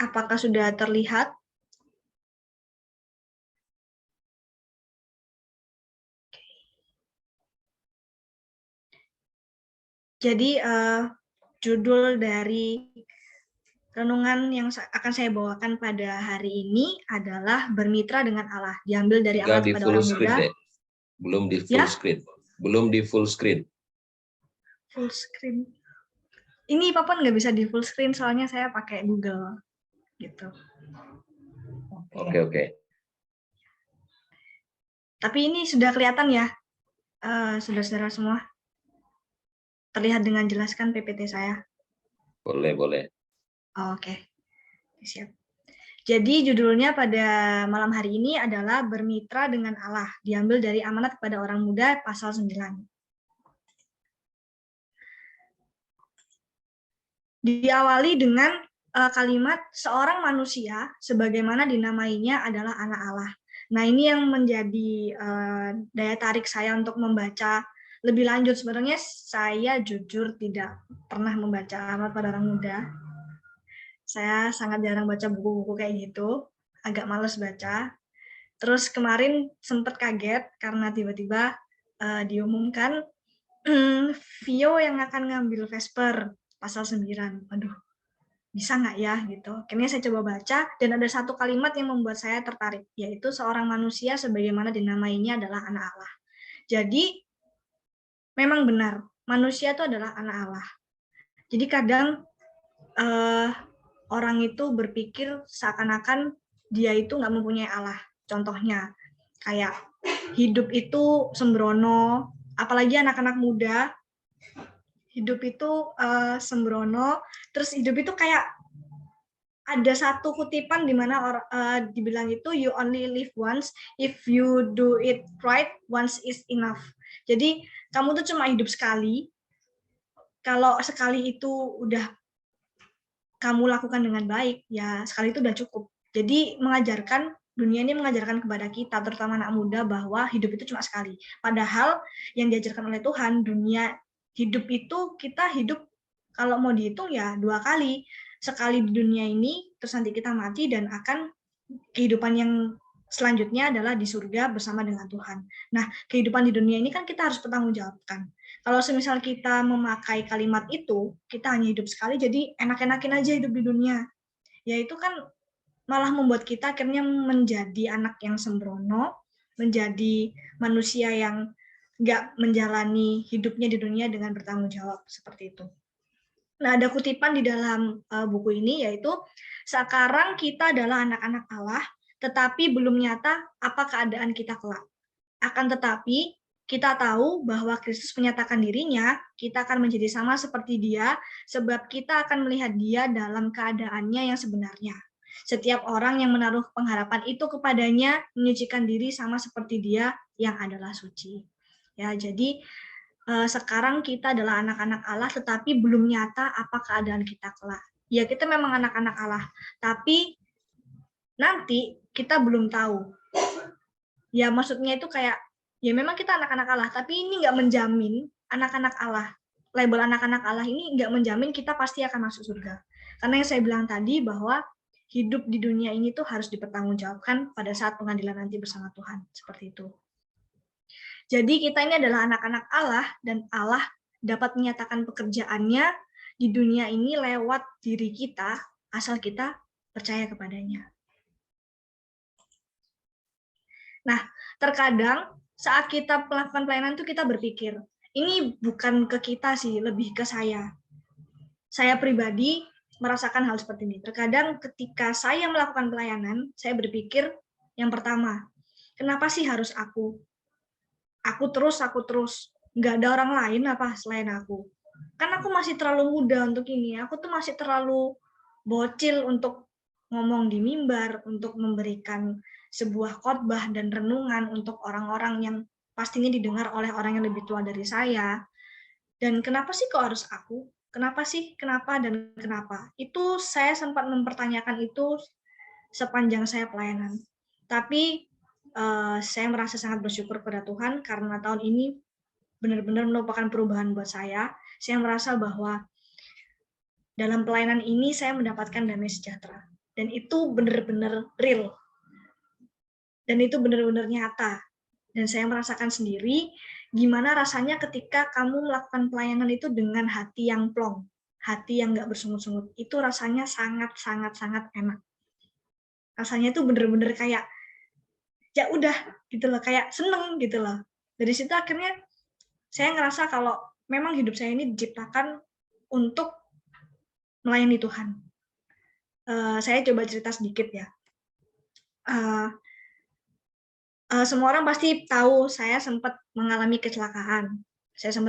Apakah sudah terlihat? Jadi judul dari renungan yang akan saya bawakan pada hari ini adalah bermitra dengan Allah. Diambil dari Amanat kepada Orang Muda. Belum di full screen. Belum di full screen. Full screen. Ini Papon nggak bisa di full screen soalnya saya pakai Google gitu. Oke. Tapi ini sudah kelihatan ya, saudara-saudara semua. Terlihat dengan jelas kan PPT saya? Boleh. Oke, siap. Jadi judulnya pada malam hari ini adalah bermitra dengan Allah. Diambil dari Amanat kepada Orang Muda pasal 9. Diawali dengan kalimat seorang manusia sebagaimana dinamainya adalah anak Allah. Nah, ini yang menjadi daya tarik saya untuk membaca lebih lanjut. Sebenarnya saya jujur tidak pernah membaca Amanat pada Orang Muda. Saya sangat jarang baca buku-buku kayak gitu, agak males baca. Terus kemarin sempat kaget karena tiba-tiba diumumkan Vio yang akan ngambil Vesper pasal 9. Aduh, bisa nggak ya gitu. Akhirnya saya coba baca dan ada satu kalimat yang membuat saya tertarik, yaitu seorang manusia sebagaimana dinamainya adalah anak Allah. Jadi memang benar, manusia itu adalah anak Allah. Jadi kadang orang itu berpikir seakan-akan dia itu nggak mempunyai Allah. Contohnya kayak hidup itu sembrono, apalagi anak-anak muda, hidup itu sembrono, terus hidup itu kayak ada satu kutipan di mana dibilang itu you only live once, if you do it right, once is enough. Jadi kamu tuh cuma hidup sekali, kalau sekali itu udah kamu lakukan dengan baik, ya sekali itu udah cukup. Jadi dunia ini mengajarkan kepada kita, terutama anak muda, bahwa hidup itu cuma sekali. Padahal yang diajarkan oleh Tuhan, dunia hidup itu kita hidup, kalau mau dihitung ya 2 kali. Sekali di dunia ini, terus nanti kita mati dan akan kehidupan yang selanjutnya adalah di surga bersama dengan Tuhan. Nah, kehidupan di dunia ini kan kita harus bertanggungjawabkan. Kalau semisal kita memakai kalimat itu, kita hanya hidup sekali, jadi enak-enakin aja hidup di dunia. Ya itu kan malah membuat kita akhirnya menjadi anak yang sembrono, menjadi manusia yang nggak menjalani hidupnya di dunia dengan bertanggung jawab, seperti itu. Nah, ada kutipan di dalam buku ini, yaitu sekarang kita adalah anak-anak Allah, tetapi belum nyata apa keadaan kita kelak. Akan tetapi, kita tahu bahwa Kristus menyatakan dirinya, kita akan menjadi sama seperti Dia, sebab kita akan melihat Dia dalam keadaannya yang sebenarnya. Setiap orang yang menaruh pengharapan itu kepadanya, menyucikan diri sama seperti Dia yang adalah suci. Ya, jadi sekarang kita adalah anak-anak Allah, tetapi belum nyata apa keadaan kita kelak. Ya, kita memang anak-anak Allah, tapi nanti kita belum tahu. Ya, maksudnya itu kayak, ya memang kita anak-anak Allah, tapi ini nggak menjamin anak-anak Allah. Label anak-anak Allah ini nggak menjamin kita pasti akan masuk surga. Karena yang saya bilang tadi bahwa hidup di dunia ini tuh harus dipertanggungjawabkan pada saat pengadilan nanti bersama Tuhan. Seperti itu. Jadi kita ini adalah anak-anak Allah, dan Allah dapat menyatakan pekerjaannya di dunia ini lewat diri kita, asal kita percaya kepadanya. Nah, terkadang saat kita melakukan pelayanan itu kita berpikir, ini bukan ke kita sih, lebih ke saya. Saya pribadi merasakan hal seperti ini. Terkadang ketika saya melakukan pelayanan, saya berpikir yang pertama, kenapa sih harus aku? Aku terus, nggak ada orang lain apa selain aku? Kan aku masih terlalu muda untuk ini, aku tuh masih terlalu bocil untuk ngomong di mimbar, untuk memberikan sebuah khotbah dan renungan untuk orang-orang yang pastinya didengar oleh orang yang lebih tua dari saya. Dan kenapa sih kok harus aku? Kenapa sih? Kenapa dan kenapa? Itu saya sempat mempertanyakan itu sepanjang saya pelayanan. Tapi saya merasa sangat bersyukur pada Tuhan karena tahun ini benar-benar merupakan perubahan buat saya. Saya merasa bahwa dalam pelayanan ini saya mendapatkan damai sejahtera. Dan itu benar-benar real. Dan itu benar-benar nyata. Dan saya merasakan sendiri gimana rasanya ketika kamu melakukan pelayanan itu dengan hati yang plong, hati yang nggak bersungut-sungut. Itu rasanya sangat enak. Rasanya itu benar-benar kayak, ya udah gitu loh, kayak seneng gitu loh. Dari situ akhirnya saya ngerasa kalau memang hidup saya ini diciptakan untuk melayani Tuhan. Saya coba cerita sedikit ya. Semua orang pasti tahu saya sempat mengalami kecelakaan. Saya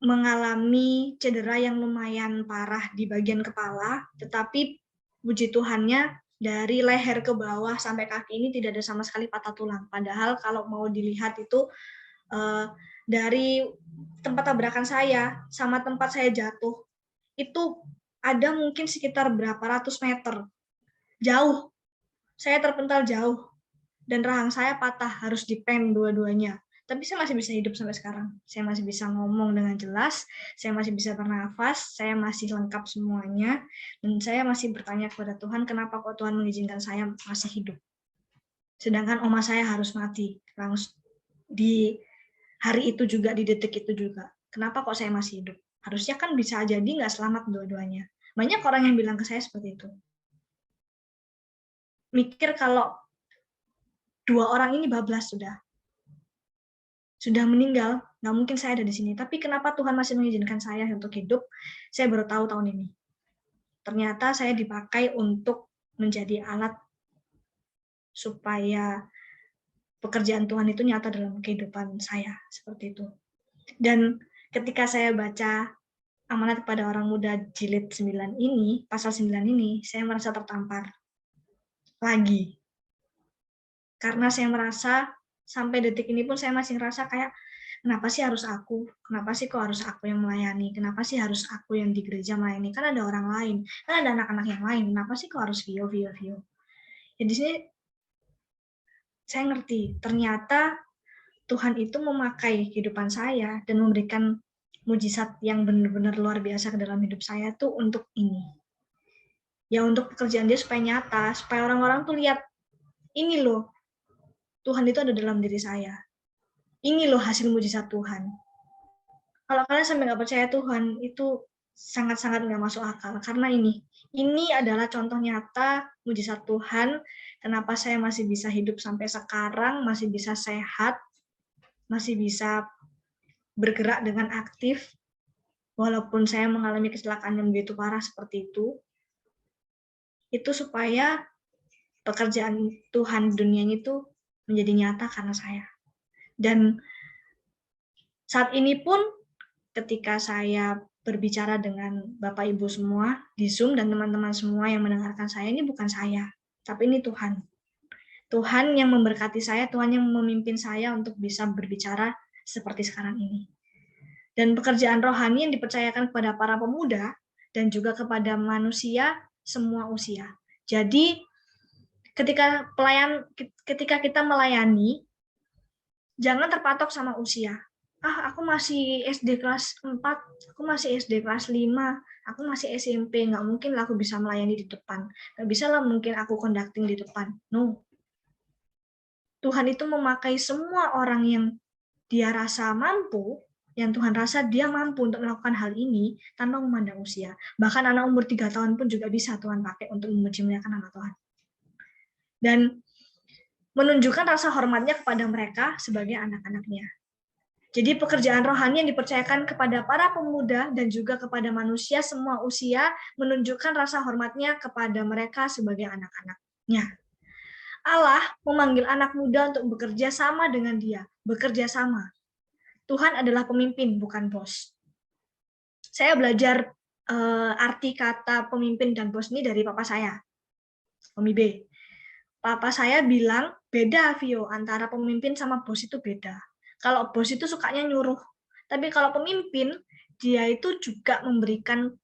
mengalami cedera yang lumayan parah di bagian kepala, tetapi puji Tuhannya dari leher ke bawah sampai kaki ini tidak ada sama sekali patah tulang. Padahal kalau mau dilihat itu dari tempat tabrakan saya sama tempat saya jatuh, itu ada mungkin sekitar berapa ratus meter. Jauh. Saya terpental jauh. Dan rahang saya patah, harus dipen dua-duanya. Tapi saya masih bisa hidup sampai sekarang. Saya masih bisa ngomong dengan jelas, saya masih bisa bernafas, saya masih lengkap semuanya, dan saya masih bertanya kepada Tuhan, kenapa kok Tuhan mengizinkan saya masih hidup? Sedangkan oma saya harus mati langsung di hari itu juga, di detik itu juga. Kenapa kok saya masih hidup? Harusnya kan bisa jadi nggak selamat dua-duanya. Banyak orang yang bilang ke saya seperti itu. Mikir kalau dua orang ini bablas sudah meninggal, nggak mungkin saya ada di sini. Tapi kenapa Tuhan masih mengizinkan saya untuk hidup? Saya baru tahu tahun ini. Ternyata saya dipakai untuk menjadi alat supaya pekerjaan Tuhan itu nyata dalam kehidupan saya, seperti itu. Dan ketika saya baca Amanat kepada Orang Muda jilid 9 ini, pasal 9 ini, saya merasa tertampar lagi. Karena saya merasa sampai detik ini pun saya masih ngerasa kayak, kenapa sih harus aku? Kenapa sih kok harus aku yang melayani? Kenapa sih harus aku yang di gereja melayani? Kan ada orang lain, kan ada anak-anak yang lain. Kenapa sih kok harus Vio? Ya di sini saya ngerti, ternyata Tuhan itu memakai kehidupan saya dan memberikan mujizat yang benar-benar luar biasa ke dalam hidup saya tuh untuk ini. Ya untuk pekerjaan dia supaya nyata, supaya orang-orang tuh lihat, ini loh, Tuhan itu ada dalam diri saya. Ini loh hasil mujizat Tuhan. Kalau kalian sampai nggak percaya Tuhan, itu sangat-sangat nggak masuk akal. Karena ini adalah contoh nyata mujizat Tuhan, kenapa saya masih bisa hidup sampai sekarang, masih bisa sehat, masih bisa bergerak dengan aktif, walaupun saya mengalami kecelakaan yang begitu parah seperti itu supaya pekerjaan Tuhan dunia itu menjadi nyata karena saya. Dan saat ini pun ketika saya berbicara dengan Bapak Ibu semua di Zoom dan teman-teman semua yang mendengarkan saya, ini bukan saya, tapi ini Tuhan. Tuhan yang memberkati saya, Tuhan yang memimpin saya untuk bisa berbicara seperti sekarang ini. Dan pekerjaan rohani yang dipercayakan kepada para pemuda dan juga kepada manusia semua usia. Jadi ketika kita melayani, jangan terpatok sama usia. Aku masih SD kelas 4, aku masih SD kelas 5, aku masih SMP, nggak mungkin lah aku bisa melayani di depan. Nggak bisa lah mungkin aku conducting di depan. No. Tuhan itu memakai semua orang yang dia rasa mampu, yang Tuhan rasa dia mampu untuk melakukan hal ini tanpa memandang usia. Bahkan anak umur 3 tahun pun juga bisa Tuhan pakai untuk memuji muliakan nama Tuhan. Dan menunjukkan rasa hormatnya kepada mereka sebagai anak-anaknya. Jadi pekerjaan rohani yang dipercayakan kepada para pemuda dan juga kepada manusia semua usia menunjukkan rasa hormatnya kepada mereka sebagai anak-anaknya. Allah memanggil anak muda untuk bekerja sama dengan dia, bekerja sama. Tuhan adalah pemimpin, bukan bos. Saya belajar arti kata pemimpin dan bos ini dari papa saya, Omi B. Papa saya bilang, beda Vio, antara pemimpin sama bos itu beda. Kalau bos itu sukanya nyuruh, tapi kalau pemimpin, dia itu juga memberikan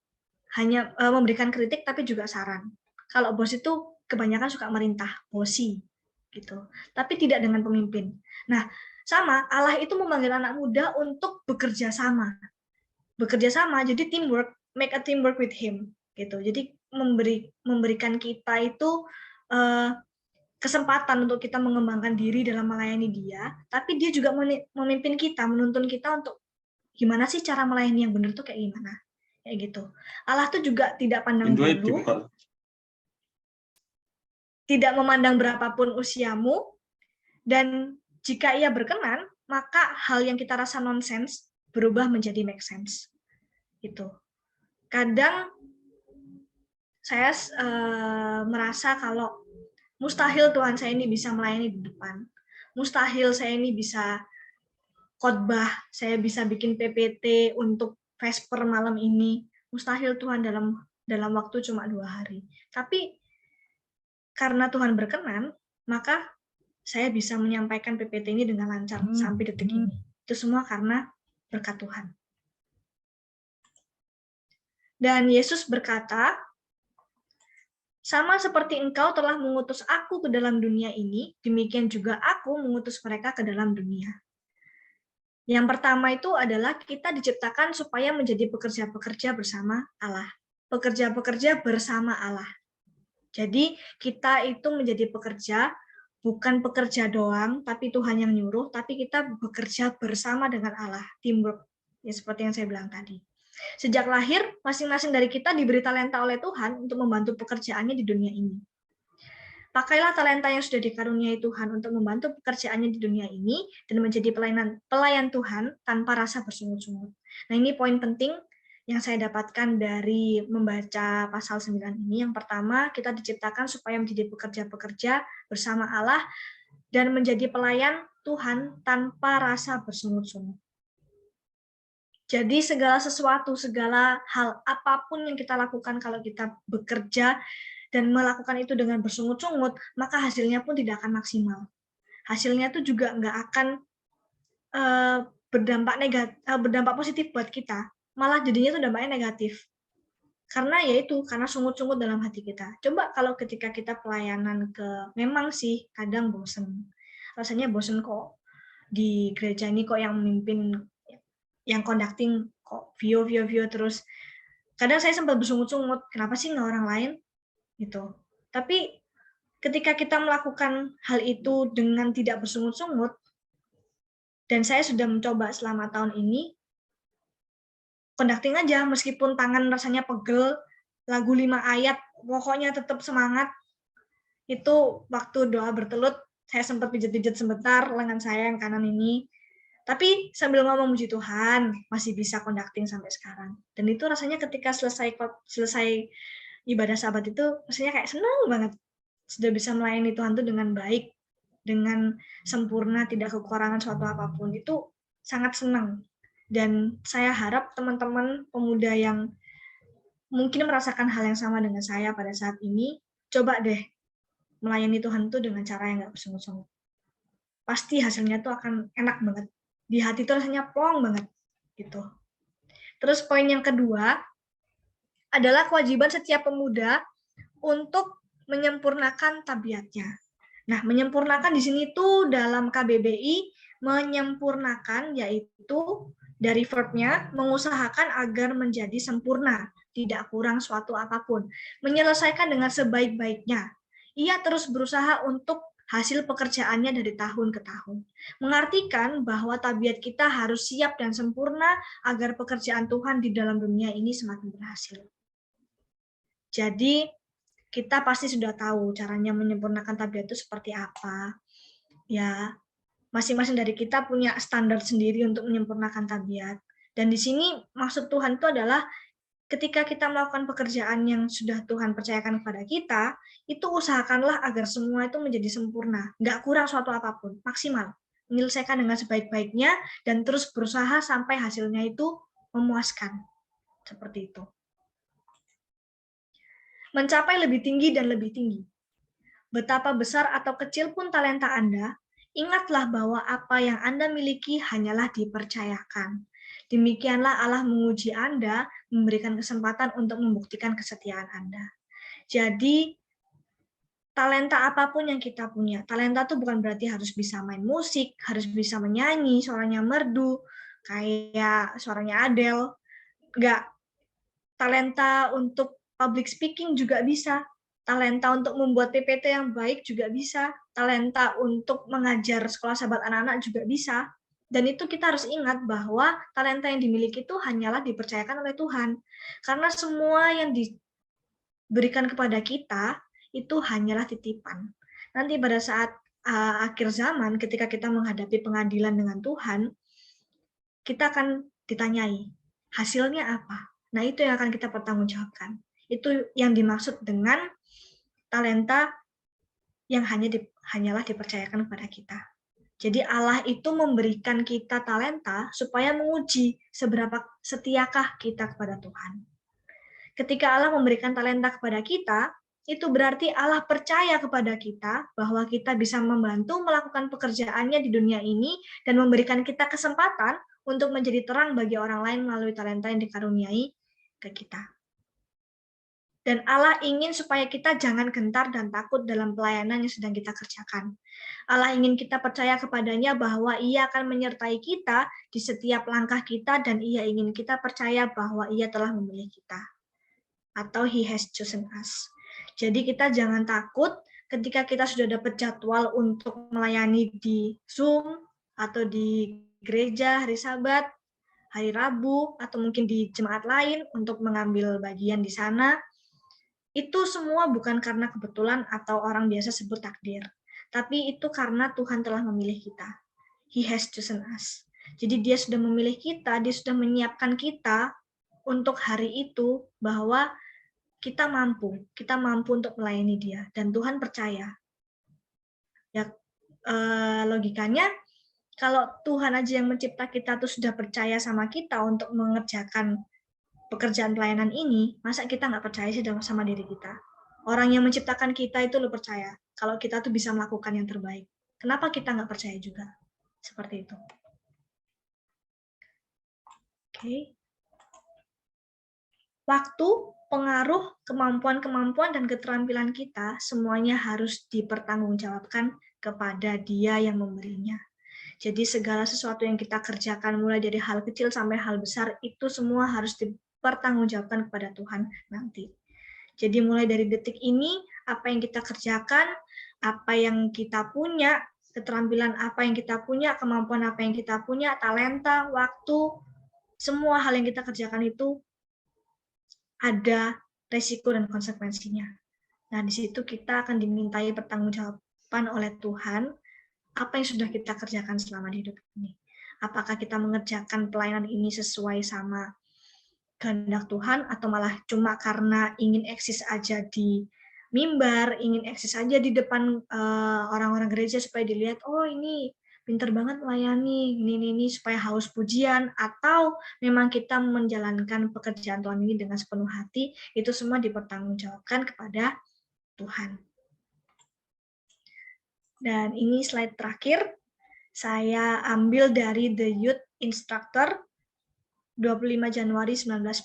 kritik, tapi juga saran. Kalau bos itu kebanyakan suka merintah, bosi, gitu. Tapi tidak dengan pemimpin. Nah, sama Allah itu memanggil anak muda untuk bekerja sama. bekerja sama, jadi teamwork, make a teamwork with him gitu. Jadi memberikan kita itu kesempatan untuk kita mengembangkan diri dalam melayani dia, tapi dia juga memimpin kita, menuntun kita untuk gimana sih cara melayani yang benar tuh kayak gimana, kayak gitu. Allah tuh juga tidak pandang bulu, tidak memandang berapapun usiamu, dan jika ia berkenan, maka hal yang kita rasa nonsense berubah menjadi make sense. Gitu. Kadang saya merasa kalau mustahil Tuhan saya ini bisa melayani di depan. Mustahil saya ini bisa khotbah, saya bisa bikin PPT untuk Vesper malam ini. Mustahil Tuhan dalam waktu cuma 2 hari. Tapi karena Tuhan berkenan, maka saya bisa menyampaikan PPT ini dengan lancar sampai detik ini. Itu semua karena berkat Tuhan. Dan Yesus berkata, sama seperti engkau telah mengutus aku ke dalam dunia ini, demikian juga aku mengutus mereka ke dalam dunia. Yang pertama itu adalah kita diciptakan supaya menjadi pekerja-pekerja bersama Allah. Pekerja-pekerja bersama Allah. Jadi kita itu menjadi pekerja, bukan pekerja doang, tapi Tuhan yang nyuruh, tapi kita bekerja bersama dengan Allah, teamwork, ya seperti yang saya bilang tadi. Sejak lahir, masing-masing dari kita diberi talenta oleh Tuhan untuk membantu pekerjaannya di dunia ini. Pakailah talenta yang sudah dikaruniai Tuhan untuk membantu pekerjaannya di dunia ini dan menjadi pelayan Tuhan tanpa rasa bersungut-sungut. Nah, ini poin penting yang saya dapatkan dari membaca pasal 9 ini. Yang pertama, kita diciptakan supaya menjadi pekerja-pekerja bersama Allah dan menjadi pelayan Tuhan tanpa rasa bersungut-sungut. Jadi segala sesuatu, segala hal apapun yang kita lakukan kalau kita bekerja dan melakukan itu dengan bersungut-sungut, maka hasilnya pun tidak akan maksimal. Hasilnya itu juga nggak akan berdampak positif buat kita, malah jadinya itu dampaknya negatif. Karena karena sungut-sungut dalam hati kita. Coba kalau ketika kita pelayanan memang sih kadang bosen. Rasanya bosen kok di gereja ini kok yang memimpin, yang conducting kok vio terus. Kadang saya sempat bersungut-sungut, kenapa sih nggak orang lain? Gitu. Tapi ketika kita melakukan hal itu dengan tidak bersungut-sungut, dan saya sudah mencoba selama tahun ini, conducting aja, meskipun tangan rasanya pegel, lagu 5 ayat, pokoknya tetap semangat. Itu waktu doa bertelut, saya sempat pijat-pijat sebentar lengan saya yang kanan ini, tapi sambil ngomong puji Tuhan, masih bisa conducting sampai sekarang. Dan itu rasanya ketika selesai ibadah Sabat itu, rasanya kayak senang banget. Sudah bisa melayani Tuhan itu dengan baik, dengan sempurna, tidak kekurangan suatu apapun. Itu sangat senang. Dan saya harap teman-teman pemuda yang mungkin merasakan hal yang sama dengan saya pada saat ini, coba deh melayani Tuhan itu dengan cara yang nggak bersungut-sungut. Pasti hasilnya tuh akan enak banget. Di hati itu rasanya plong banget. Gitu. Terus poin yang kedua adalah kewajiban setiap pemuda untuk menyempurnakan tabiatnya. Nah, menyempurnakan di sini tuh dalam KBBI, menyempurnakan yaitu dari verbnya mengusahakan agar menjadi sempurna, tidak kurang suatu apapun, menyelesaikan dengan sebaik-baiknya. Ia terus berusaha untuk hasil pekerjaannya dari tahun ke tahun. Mengartikan bahwa tabiat kita harus siap dan sempurna agar pekerjaan Tuhan di dalam dunia ini semakin berhasil. Jadi, kita pasti sudah tahu caranya menyempurnakan tabiat itu seperti apa. Ya, masing-masing dari kita punya standar sendiri untuk menyempurnakan tabiat. Dan di sini maksud Tuhan itu adalah ketika kita melakukan pekerjaan yang sudah Tuhan percayakan kepada kita, itu usahakanlah agar semua itu menjadi sempurna. Nggak kurang suatu apapun, maksimal. Menyelesaikan dengan sebaik-baiknya dan terus berusaha sampai hasilnya itu memuaskan. Seperti itu. Mencapai lebih tinggi dan lebih tinggi. Betapa besar atau kecil pun talenta Anda, ingatlah bahwa apa yang Anda miliki hanyalah dipercayakan. Demikianlah Allah menguji Anda, memberikan kesempatan untuk membuktikan kesetiaan Anda. Jadi, talenta apapun yang kita punya, talenta itu bukan berarti harus bisa main musik, harus bisa menyanyi, suaranya merdu, kayak suaranya Adele, nggak, talenta untuk public speaking juga bisa, talenta untuk membuat PPT yang baik juga bisa, talenta untuk mengajar sekolah sahabat anak-anak juga bisa. Dan itu kita harus ingat bahwa talenta yang dimiliki itu hanyalah dipercayakan oleh Tuhan. Karena semua yang diberikan kepada kita itu hanyalah titipan. Nanti pada saat akhir zaman, ketika kita menghadapi pengadilan dengan Tuhan, kita akan ditanyai, hasilnya apa? Nah, itu yang akan kita pertanggungjawabkan. Itu yang dimaksud dengan talenta yang hanyalah dipercayakan kepada kita. Jadi Allah itu memberikan kita talenta supaya menguji seberapa setiakah kita kepada Tuhan. Ketika Allah memberikan talenta kepada kita, itu berarti Allah percaya kepada kita bahwa kita bisa membantu melakukan pekerjaannya di dunia ini dan memberikan kita kesempatan untuk menjadi terang bagi orang lain melalui talenta yang dikaruniai ke kita. Dan Allah ingin supaya kita jangan gentar dan takut dalam pelayanan yang sedang kita kerjakan. Allah ingin kita percaya kepadanya bahwa Ia akan menyertai kita di setiap langkah kita dan Ia ingin kita percaya bahwa Ia telah memilih kita. Atau He has chosen us. Jadi kita jangan takut ketika kita sudah dapat jadwal untuk melayani di Zoom atau di gereja hari Sabat, hari Rabu, atau mungkin di jemaat lain untuk mengambil bagian di sana. Itu semua bukan karena kebetulan atau orang biasa sebut takdir, tapi itu karena Tuhan telah memilih kita. He has chosen us. Jadi dia sudah memilih kita, dia sudah menyiapkan kita untuk hari itu bahwa kita mampu untuk melayani dia dan Tuhan percaya. Ya, logikanya kalau Tuhan aja yang mencipta kita tuh sudah percaya sama kita untuk mengerjakan pekerjaan pelayanan ini, masa kita nggak percaya sih sama diri kita? Orang yang menciptakan kita itu lo percaya kalau kita tuh bisa melakukan yang terbaik. Kenapa kita nggak percaya juga? Seperti itu. Oke. Waktu, pengaruh, kemampuan-kemampuan, dan keterampilan kita semuanya harus dipertanggungjawabkan kepada Dia yang memberinya. Jadi segala sesuatu yang kita kerjakan mulai dari hal kecil sampai hal besar itu semua harus dipertanggungjawabkan kepada Tuhan nanti. Jadi mulai dari detik ini apa yang kita kerjakan, apa yang kita punya, keterampilan apa yang kita punya, kemampuan apa yang kita punya, talenta, waktu, semua hal yang kita kerjakan itu ada resiko dan konsekuensinya. Nah, di situ kita akan dimintai pertanggungjawaban oleh Tuhan apa yang sudah kita kerjakan selama di hidup ini. Apakah kita mengerjakan pelayanan ini sesuai sama kehendak Tuhan atau malah cuma karena ingin eksis aja di mimbar, ingin eksis aja di depan orang-orang gereja supaya dilihat, oh ini pinter banget melayani, ini supaya haus pujian, atau memang kita menjalankan pekerjaan Tuhan ini dengan sepenuh hati, itu semua dipertanggungjawabkan kepada Tuhan. Dan ini slide terakhir, saya ambil dari The Youth Instructor 25 Januari 1910,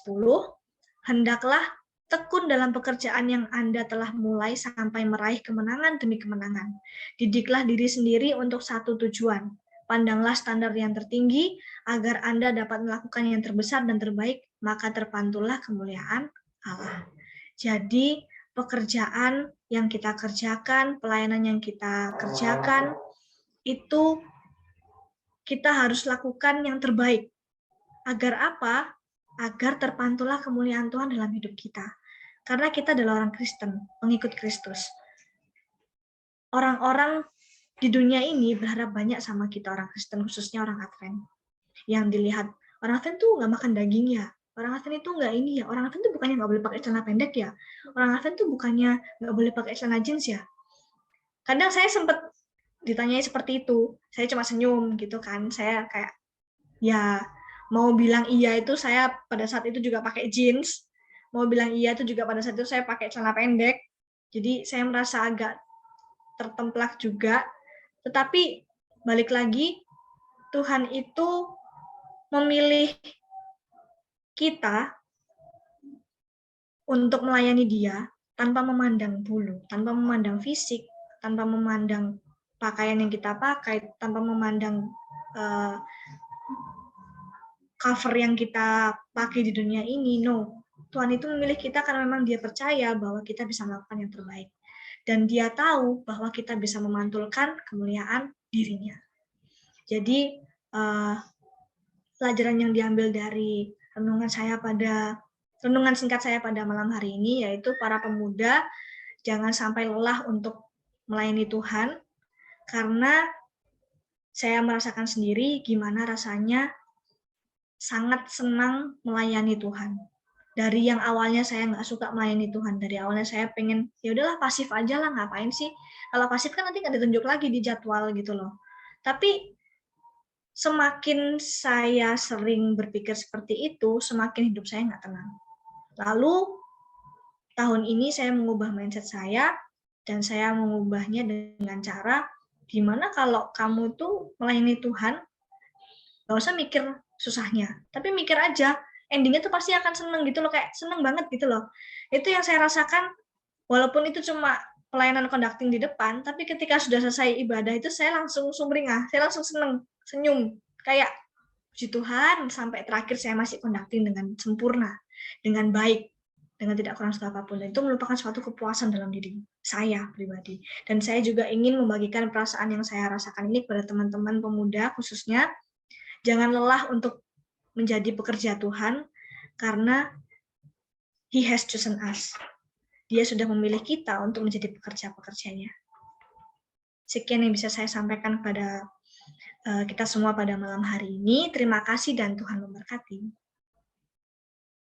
hendaklah tekun dalam pekerjaan yang Anda telah mulai sampai meraih kemenangan demi kemenangan. Didiklah diri sendiri untuk satu tujuan. Pandanglah standar yang tertinggi agar Anda dapat melakukan yang terbesar dan terbaik, maka terpantullah kemuliaan Allah. Jadi, pekerjaan yang kita kerjakan, pelayanan yang kita kerjakan, itu kita harus lakukan yang terbaik. Agar apa? Agar terpantullah kemuliaan Tuhan dalam hidup kita. Karena kita adalah orang Kristen, pengikut Kristus. Orang-orang di dunia ini berharap banyak sama kita orang Kristen, khususnya orang Advent. Yang dilihat, orang Advent tuh nggak makan daging ya. Orang Advent itu nggak ini ya. Orang Advent tuh bukannya nggak boleh pakai celana pendek ya. Orang Advent tuh bukannya nggak boleh pakai celana jeans ya. Kadang saya sempat ditanyai seperti itu. Saya cuma senyum gitu kan. Saya kayak, ya mau bilang iya itu saya pada saat itu juga pakai jeans, mau bilang iya itu juga pada saat itu saya pakai celana pendek, jadi saya merasa agak tertemplak juga, tetapi balik lagi, Tuhan itu memilih kita untuk melayani Dia tanpa memandang bulu, tanpa memandang fisik, tanpa memandang pakaian yang kita pakai, tanpa memandang cover yang kita pakai di dunia ini. No, Tuhan itu memilih kita karena memang dia percaya bahwa kita bisa melakukan yang terbaik. Dan dia tahu bahwa kita bisa memantulkan kemuliaan dirinya. Jadi, pelajaran yang diambil dari renungan singkat saya pada malam hari ini, yaitu para pemuda jangan sampai lelah untuk melayani Tuhan, karena saya merasakan sendiri gimana rasanya sangat senang melayani Tuhan. Dari yang awalnya saya nggak suka melayani Tuhan, dari awalnya saya pengen, ya udahlah pasif aja lah, ngapain sih? Kalau pasif kan nanti nggak ditunjuk lagi di jadwal gitu loh. Tapi semakin saya sering berpikir seperti itu, semakin hidup saya nggak tenang. Lalu tahun ini saya mengubah mindset saya, dan saya mengubahnya dengan cara, gimana kalau kamu tuh melayani Tuhan, nggak usah mikir susahnya, tapi mikir aja, endingnya tuh pasti akan seneng gitu loh, kayak seneng banget gitu loh. Itu yang saya rasakan, walaupun itu cuma pelayanan conducting di depan, tapi ketika sudah selesai ibadah itu saya langsung sumringah, saya langsung seneng, senyum, kayak puji Tuhan sampai terakhir saya masih conducting dengan sempurna, dengan baik, dengan tidak kurang suatu apapun. Dan itu merupakan suatu kepuasan dalam diri saya pribadi. Dan saya juga ingin membagikan perasaan yang saya rasakan ini kepada teman-teman pemuda khususnya. Jangan lelah untuk menjadi pekerja Tuhan, karena He has chosen us. Dia sudah memilih kita untuk menjadi pekerja-pekerjanya. Sekian yang bisa saya sampaikan kepada kita semua pada malam hari ini. Terima kasih dan Tuhan memberkati.